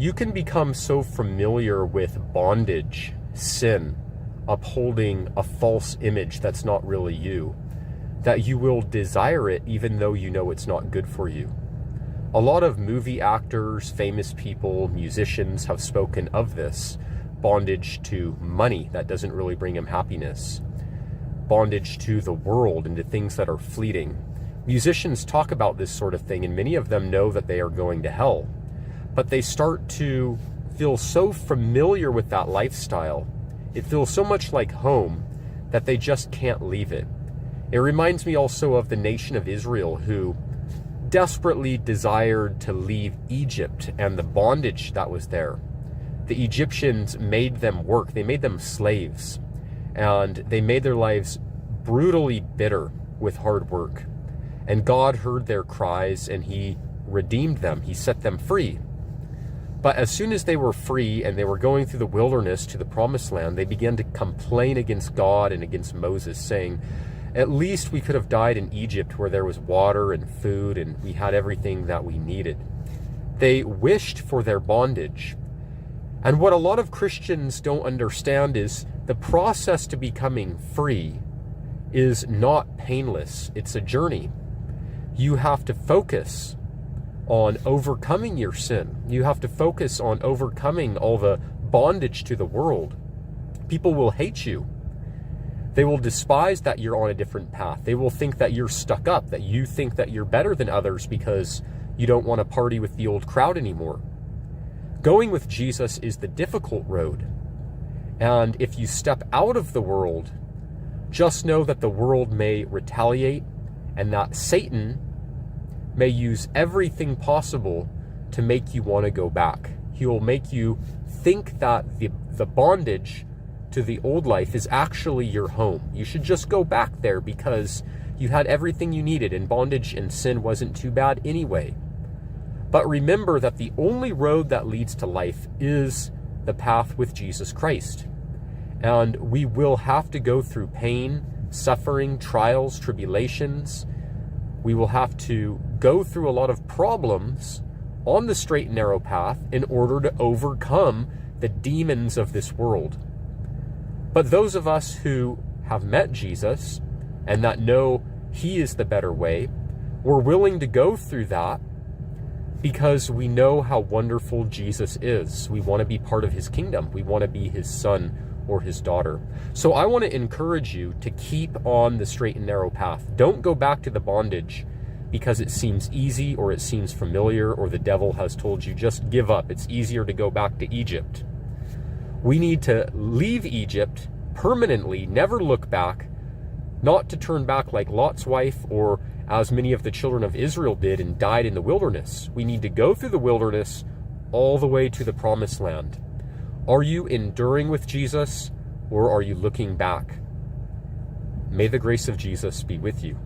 You can become so familiar with bondage, sin, upholding a false image that's not really you, that you will desire it even though you know it's not good for you. A lot of movie actors, famous people, musicians have spoken of this. Bondage to money that doesn't really bring them happiness. Bondage to the world and to things that are fleeting. Musicians talk about this sort of thing, and many of them know that they are going to hell. But they start to feel so familiar with that lifestyle. It feels so much like home that they just can't leave it. It reminds me also of the nation of Israel, who desperately desired to leave Egypt and the bondage that was there. The Egyptians made them work. They made them slaves. And they made their lives brutally bitter with hard work. And God heard their cries and he redeemed them. He set them free. But as soon as they were free and they were going through the wilderness to the promised land, they began to complain against God and against Moses, saying, at least we could have died in Egypt where there was water and food and we had everything that we needed. They wished for their bondage. And what a lot of Christians don't understand is the process to becoming free is not painless. It's a journey. You have to focus on overcoming your sin. You have to focus on overcoming all the bondage to the world. People will hate you. They will despise that you're on a different path. They will think that you're stuck up, that you think that you're better than others because you don't want to party with the old crowd anymore. Going with Jesus is the difficult road. And if you step out of the world, just know that the world may retaliate and that Satan may use everything possible to make you want to go back. He will make you think that the bondage to the old life is actually your home. You should just go back there because you had everything you needed and bondage and sin wasn't too bad anyway. But remember that the only road that leads to life is the path with Jesus Christ. And we will have to go through pain, suffering, trials, tribulations. We will have to go through a lot of problems on the straight and narrow path in order to overcome the demons of this world. But those of us who have met Jesus and that know he is the better way, we're willing to go through that because we know how wonderful Jesus is. We want to be part of his kingdom. We want to be his son or his daughter. So I want to encourage you to keep on the straight and narrow path. Don't go back to the bondage because it seems easy or it seems familiar or the devil has told you just give up. It's easier to go back to Egypt. We need to leave Egypt permanently, never look back, not to turn back like Lot's wife or as many of the children of Israel did and died in the wilderness. We need to go through the wilderness all the way to the promised land. Are you enduring with Jesus or are you looking back? May the grace of Jesus be with you.